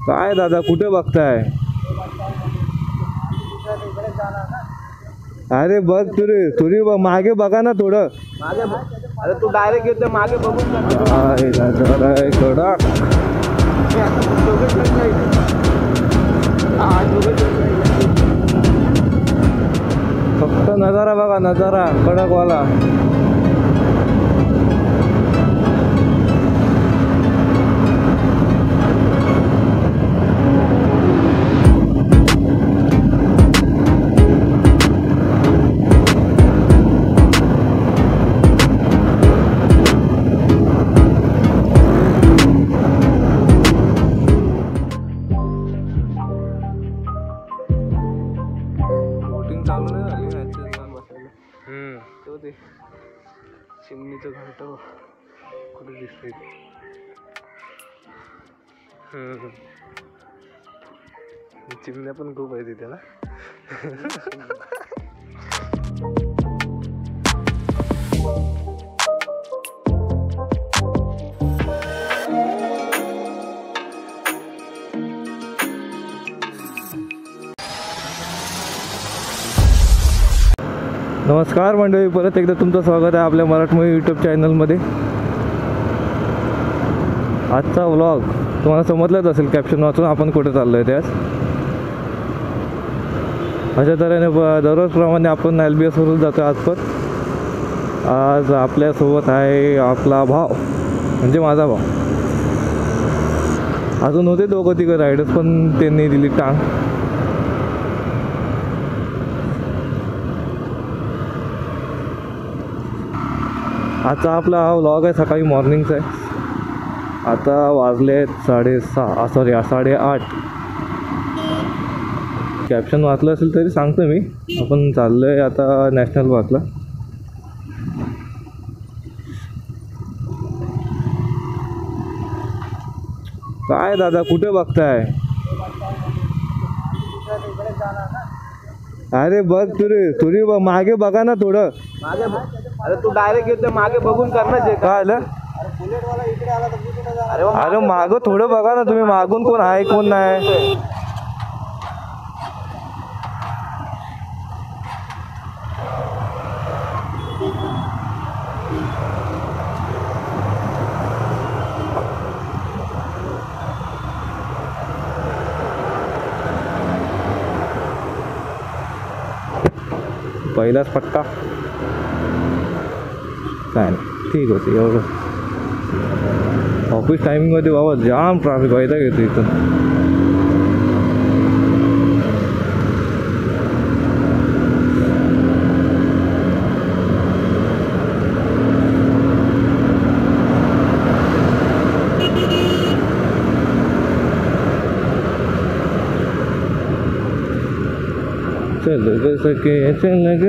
काय दादा कुठे बघताय? अरे बघ तुरी मागे बघा ना थोडं मागे अरे तू डायरेक्ट येतो मागे बघून थोडा फक्त नजारा बघा, नजारा कडकवाला. चिमणीचं घंट कुठे दिसते? चिमण्या पण खूप आहे तिथे ना. नमस्कार मंडळी, परत एकदा तुमचं स्वागत आहे आपल्या मराठमोळी यूट्यूब चॅनलमध्ये. आजचा व्लॉग तुम्हाला समजलंच असेल कॅप्शन वाचून आपण कुठे चाललो आहे. त्यास अशा तऱ्हेने दररोजप्रमाणे आपण LBSवरून जातो. आज आपल्यासोबत आहे आपला भाव, म्हणजे माझा भाव. अजून होते दोघं तिघं रायडर्स, पण त्यांनी दिली टांग. आजचा आपला हा व्लॉग आहे सकाळी मॉर्निंगचा आहे. आता वाजले 8:30. कॅप्शन वाचलं असेल तरी सांगतो मी. आपण चाललो आहे आता नॅशनल पार्कला. काय दादा कुठे बघताय? अरे बघ तुरी मागे बघा ना थोडं मागे. अरे तू डायरेक्ट येतो मागे बघून करणार जे काय आलं. अरे मागं थोडं बघा ना तुम्ही, मागून कोण आहे कोण नाही. पहिलाच पट्टा काय नाही, ठीक होते एवढं. ऑफिस टायमिंगमध्ये बाबा जाम ट्रॅफिक व्हायला घेतो इथं. चल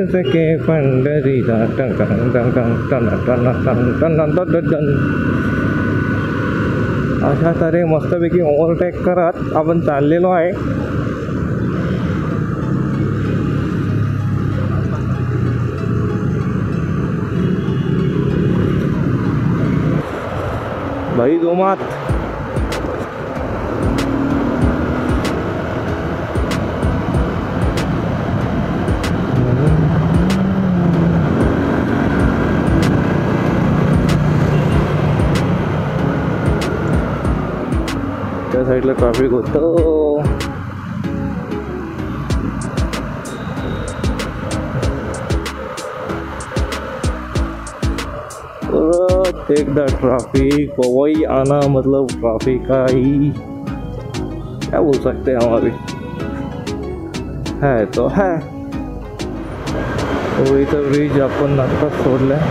सके पंढरीला अशा तऱ्हे मस्तपैकी ओव्हरटेक करत आपण चाललेलो आहे. भाई जोमात. त्या साईडला ट्रॅफिक होतं. परत एकदा ट्रैफिक पवई आना मतलब ट्रैफिक का ही क्या बोल सकते हैं हम. अभी है तो है. पवईचा ब्रिज आपण आत्ताच सोडलाय.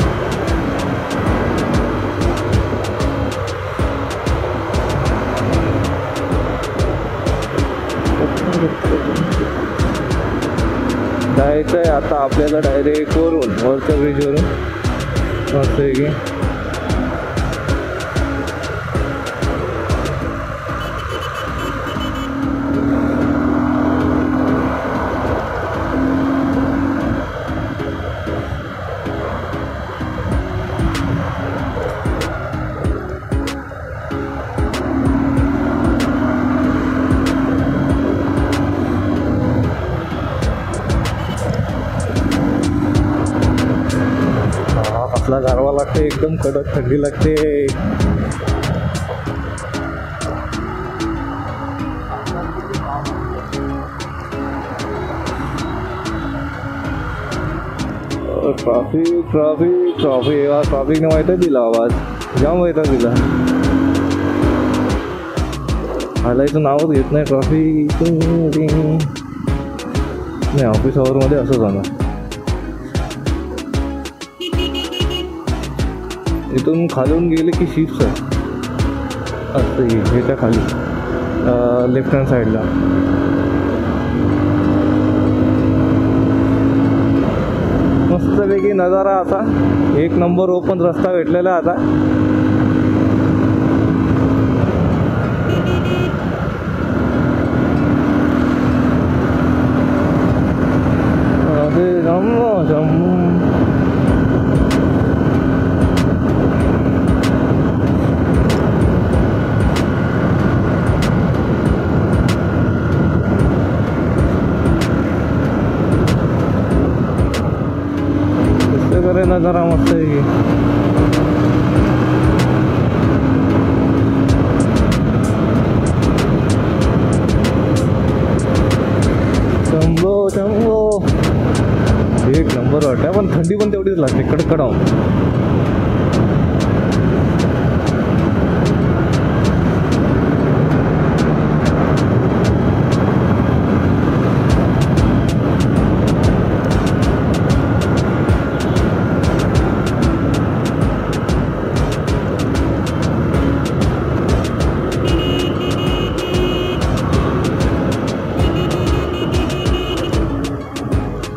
जायचं आहे आता आपल्याला डायरेक्ट वरून वरच्या ब्रिजवरून. मस्त आहे की लागते, एकदम कडक थंडी लागते. ट्रॅफिक ट्रॅफिक ट्रॅफिक ट्रॅफिकने माहिती दिला आवाज, जाम माहिती दिला. हालायचं नावच घेत नाही ट्रॅफिक. नाही ऑफिस आवरमध्ये असं जाणार. इथून खालून गेले की शिफ्ट आहे असं ह्याच्या खाली लेफ्ट हँड साईडला. मस्तपैकी नजारा आता एक नंबर ओपन रस्ता भेटलेला आता. नजारा मस्त आहे की. शंभो शंभो एक नंबर वाटतं, पण थंडी पण तेवढीच लागते कडकडाव.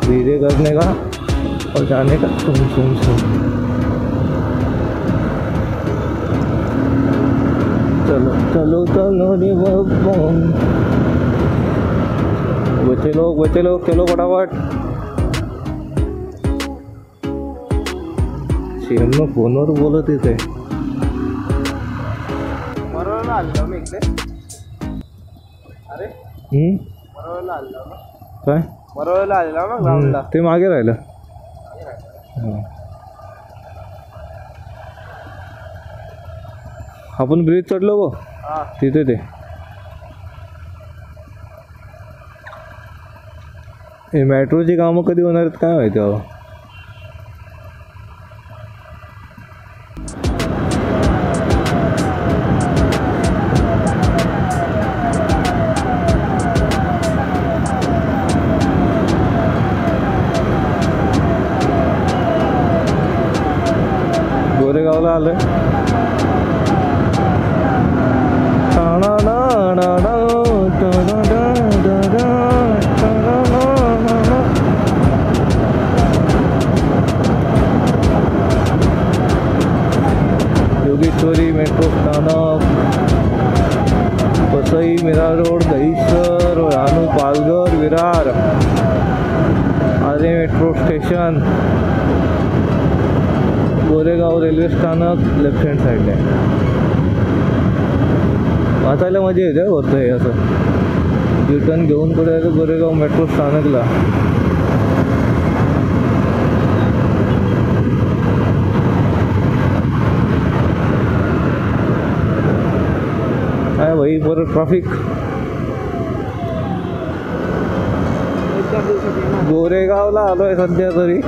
धीरे करने का और जाने का सुन सुन सुन. चलो चलो चलो रे बाबा, बचे लोग चलो फटाफट. शेम फोनवर बोलत येते. मरोळला आलो मी इकडे. अरे मरोळला आलो ना. काय मरोळला आलेला ना ग्राउंडला. ते मागे राहिलं. आपण ब्रिज चढलो गो तिथे ते. हे मेट्रोची कामं कधी होणार आहेत काय माहिती बाबा. गोरेगावला आलोय. योगेश्वरी मेट्रो स्थानक, वसई, मीरा रोड, दहिसर, रानू, पालघर, विरार, आरे मेट्रो स्टेशन, गोरेगाव रेल्वे स्थानक लेफ्ट हँड साईडला आहे. वाचायला मजा येते होतं हे असं. रिटर्न घेऊन पुढे यायचं गोरेगाव मेट्रो स्थानकला. काय भाई परत ट्रॅफिक. गोरेगावला आलोय सध्या तरी.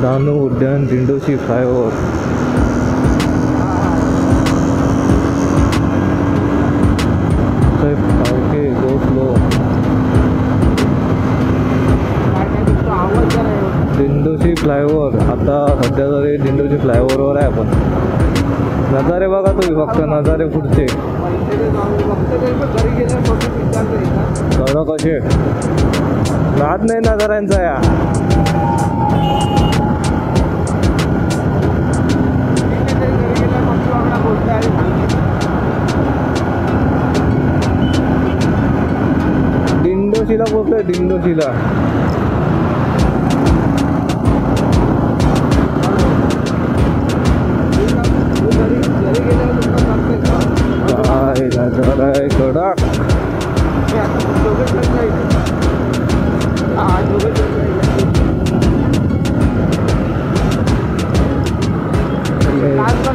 डहाणू उड्डाण, Dindoshi flyover. Okay go slow. Dindoshi flyover आता सध्या तरी दिंडोशी फ्लायओव्हरवर आहे आपण. नजारे बघा तुम्ही फक्त नजारे पुढचे. कळलं कसे नाद नाही नजाऱ्यांचा या. दिंडोशीला पोहोचलोय दिंडोशीला. काय नजारा आहे कडक.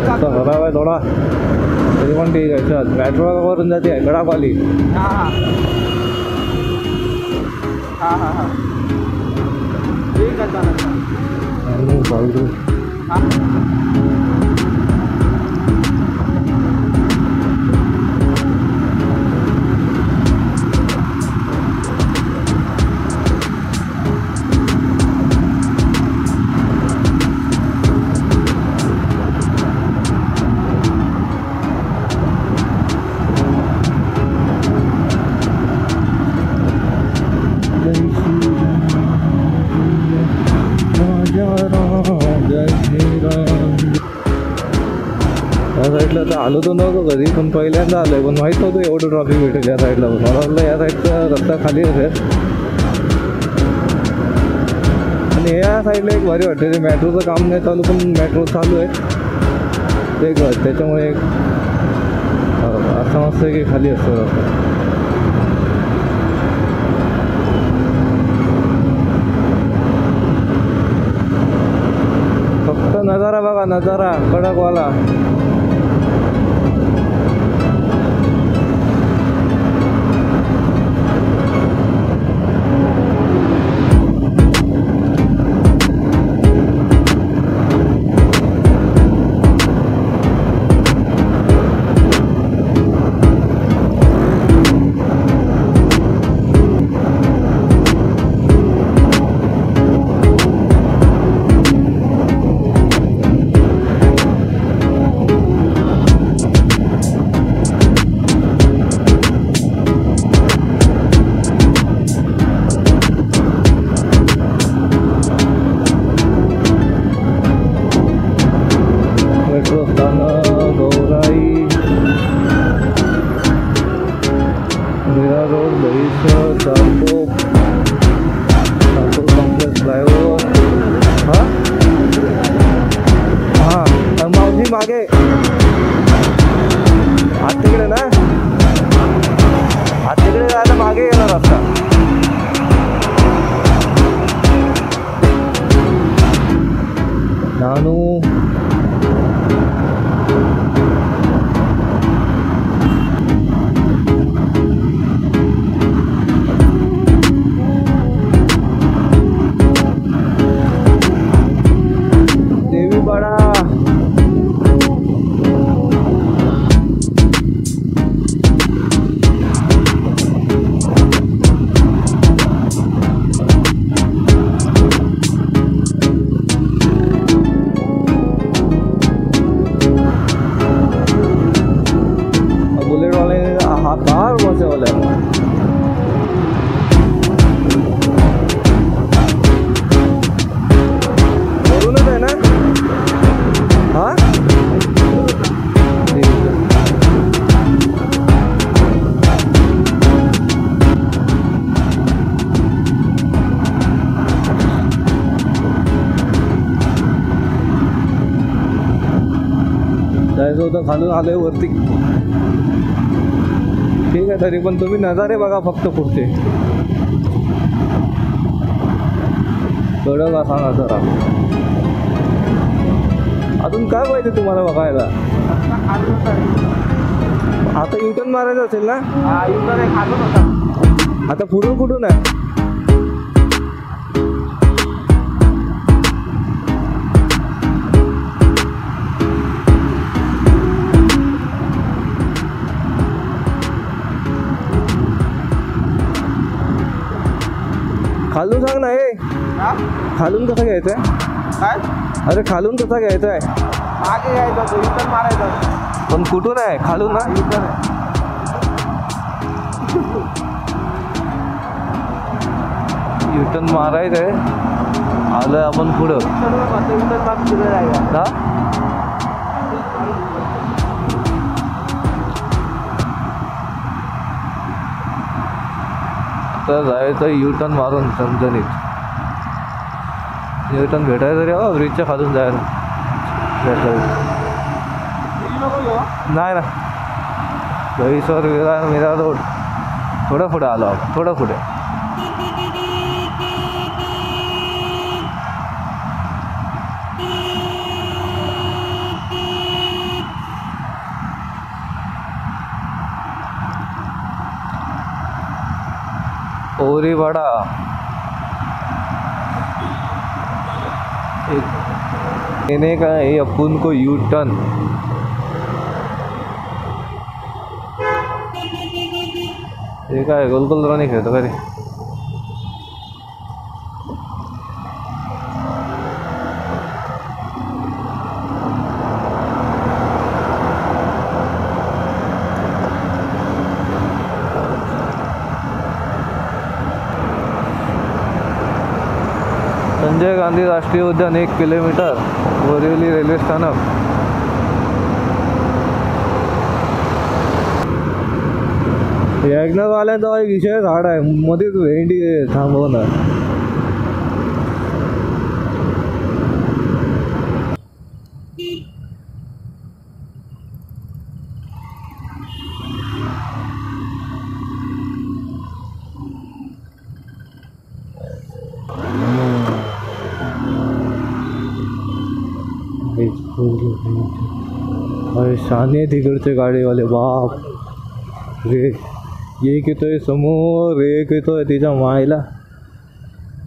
रस्ता खराब आहे थोडा, तरी पण ठीक आहे. चल मेट्रो वरून जाते गडापाली. हा हा हा हा हा ठीक आहे चालेल. या साईडला तर आलो तर नव्हतो कधी, पण पहिल्यांदा आलो आहे. पण माहीत नव्हतं एवढं ट्रॉफिक भेटेल या साईडला. पण मला वाटलं या साईडचा रस्ता खाली असेल. आणि या साईडला एक भारी वाटते, ते मेट्रोचं काम नाही चालू पण मेट्रो चालू आहे ते घर, त्याच्यामुळे एक असं मस्त आहे की खाली असतो रस्ता. फक्त नजारा बघा, नजारा कडकवाला. रोड दहीसर चारको कॉम्प्लेक्स फ्लायओव्हर. हां हां मावशी मागे हात तिकडे ना, हात तिकडे जायला मागे गेला रस्ता. नानू कार बसवलं आहे. वरूनच आहे ना. हां जायचं होतं, खालून आलोय वरती. ठीक आहे, तरी पण तुम्ही नजारे बघा फक्त पुढचे. कडक असा नजारा. अजून काय पाहिजे तुम्हाला बघायला? आता युटर्न मारायचं असेल ना. आता पुढून कुठून आहे? खालून सांग ना. हे खालून कसं घ्यायचं आहे? काय? अरे खालून कसा घ्यायचं आहे? मागे घ्यायचं, युटर्न मारायचं. पण कुठून आहे? खालून ना. युटर्न आहे. युटर्न मारायचं आहे. आलं आपण पुढं. युटर्न मारून पुढे जायचं. हा तर जायचं युटर्न मारून समजणीत. युटर्न भेटायचं रे. ब्रिजच्या खालून जायला भेटायचं नाही ना. दहीसर मीरा रोड थोडं पुढे आलो आपण, थोडं पुढे. बोरीवाडा लेने का है अपन को यू टर्न। ये काय गोलगोल राणी खेळतो का रे? संजय गांधी राष्ट्रीय उद्यान 1 किलोमीटर, बोरिवली रेल्वे स्थानक। वाल्यांचा एक विषय झाड आहे मध्येच भेंडी थांबवणार। अरे शाने तिकडचे गाडीवाले बाप रे, एक येतोय समोर, एक येतोय तिच्या मायला।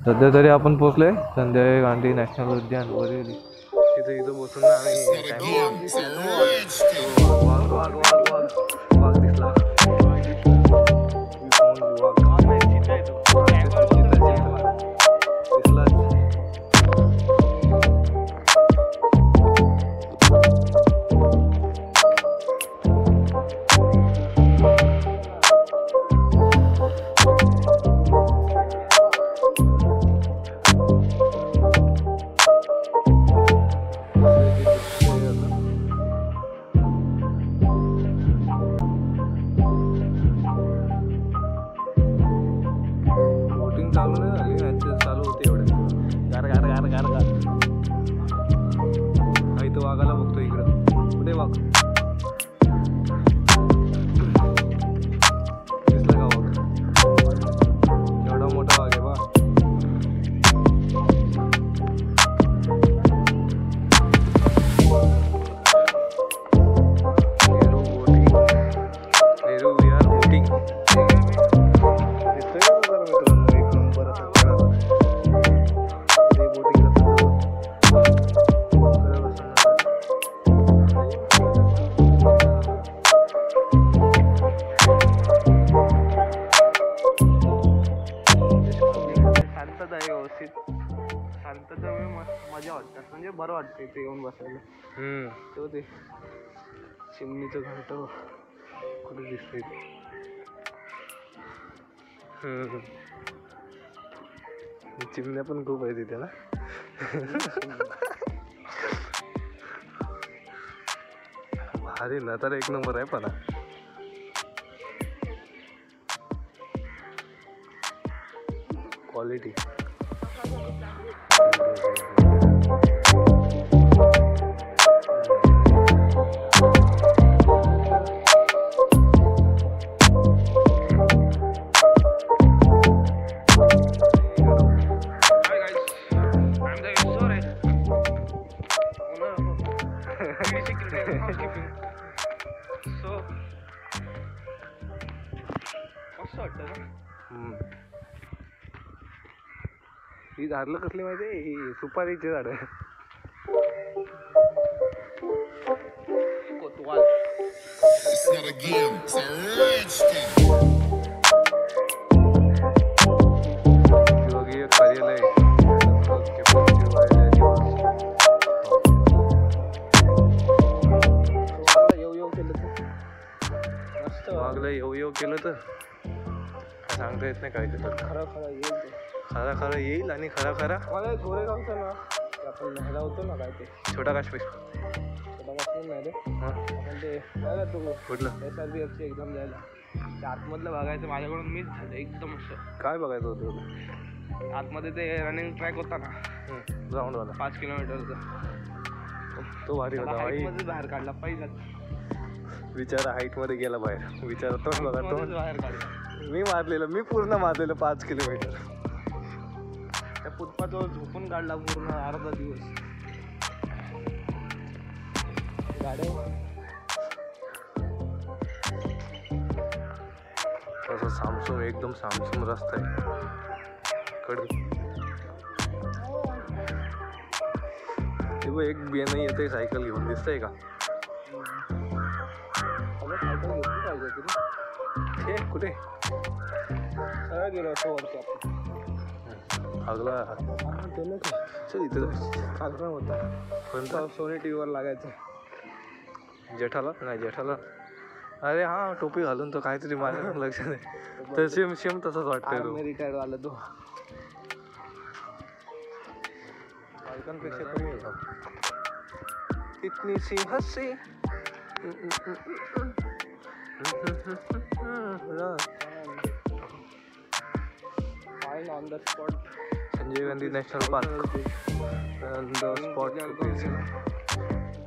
सध्या तरी आपण पोचलोय संजय गांधी नॅशनल उद्यान बोरिवली। तिथे इथं बसून ना वाघ दिसला। चालू नाही झाली, मॅचेस चालू होते एवढे गार गार गार गार गार। हा इथं वाघाला बघतो इकडं, कुठे वाघ दिसला का वाघ? एवढा मोठा वाघ आहे बा। नेहरू विहार बोटिंग शांततेमुळे मजा वाटतात, म्हणजे बरं वाटतं इथे येऊन बसायला। तो ते चिमणीचं घंट कुठे दिसतंय चिमण्या पण खूप आहे तिथे ना। भारी ना, तर एक नंबर आहे पण क्वालिटी। ही झाडलं कसली माहिती आहे? ही सुपारीची झाड कोतवाल। विभागीय कार्यालय वाघला येऊ केलं तर सांगता येत नाही काय ते, तर खरा खरा येईल, खरा खरा येईल आणि खरा खरा मला गोरेगावचा ना आपण न्यायला होतो ना काय ते छोटा काश्मीर, छोटा काश्मीर नाही रे, आपण ते काय तू कुठलं SRBFची एक्झाम द्यायला त्या आतमधलं बघायचं, माझ्याकडून मिस झालं एकदम असं। काय बघायचं होतं आतमध्ये? ते रनिंग ट्रॅक होता ना ग्राउंडवाला 5 किलोमीटरचा, तो भारी होता। हाईटमध्ये बाहेर काढला पहिला, विचारा हाईट मध्ये गेला बाहेर, विचारा तो बघा तो बाहेर काढला। मी मारलेलं, मी पूर्ण मारलेलं 5 किलोमीटर त्या फुटपाथवर झोपून काढला पूर्ण अर्धा दिवस गाड्या। तसा सामसूम एकदम सामसूम रस्ता आहे ते बघ एक बियाणं येते सायकल घेऊन दिसतंय का हे कुठे सगळं गेलो असं वरती अगला चल इथं कार्यक्रम होता कोणता सोनी टी व्हीवर लागायचं जेठाला नाही जेठाला अरे हा टोपी घालून तो काहीतरी माझ्या लक्ष नाही तर सेम सेम तसंच वाटतंय तो रिटायर्ड वाला तो बायकांपेक्षा कमी होता कितनी सी हसी on the spot Sanjay Gandhi national park on the spot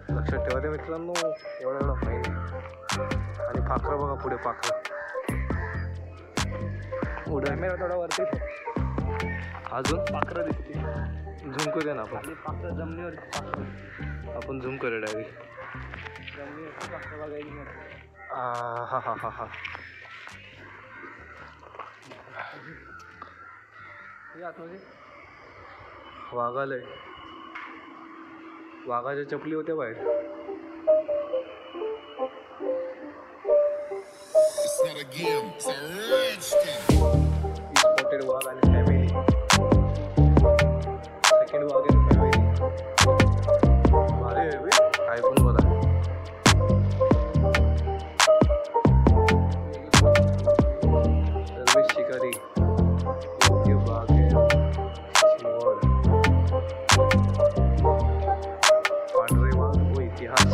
लक्षात ठेवा रे मित्रांनो एवढा फाईन आणि पाखरा बघा पुढे पाखरा कॅमेरा थोडा वरती अजून पाखरं दिसते झूम करूया ना आपण पाखरं जमिनीवरती पाखरं आपण झूम करूया डायरेक्ट जमिनीवरती पाखरं बघायची हा हा हा हा आतमध्ये वाघालय वाघाच्या चपली होत्या बाहेर स्पॉटेड वाघ आणि फॅमिली सेकंड वाघ आणि फॅमिली भारी आहे काय पण बोला सर्व शिकारी योग्य बाग आहे शिवड पांढरे वाघ व इतिहास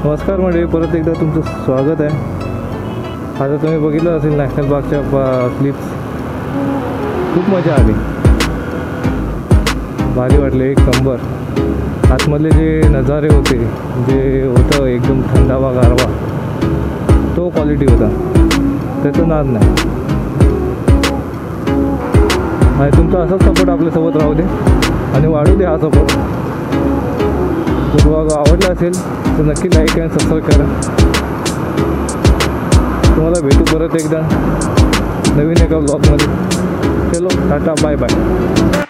नमस्कार मंडळी, परत एकदा तुमचं स्वागत आहे. आता तुम्ही बघितलं असेल नॅशनल पार्कच्या क्लिप्स. खूप मजा आली, भारी वाटले. एक नंबर आतमधले जे नजारे होते, जे होतं एकदम थंडावा गारवा, तो क्वालिटी होता, त्याचं नाद नाही. आणि तुमचा असाच सपोर्ट आपल्यासोबत राहू दे आणि वाढू दे हा सपोर्ट. जर तुम्हाला आवडला असेल तर नक्की लाईक आणि सबस्क्राईब करा. तुम्हाला भेटू परत एकदा नवीन एका ब्लॉगमध्ये. चलो टाटा, बाय बाय.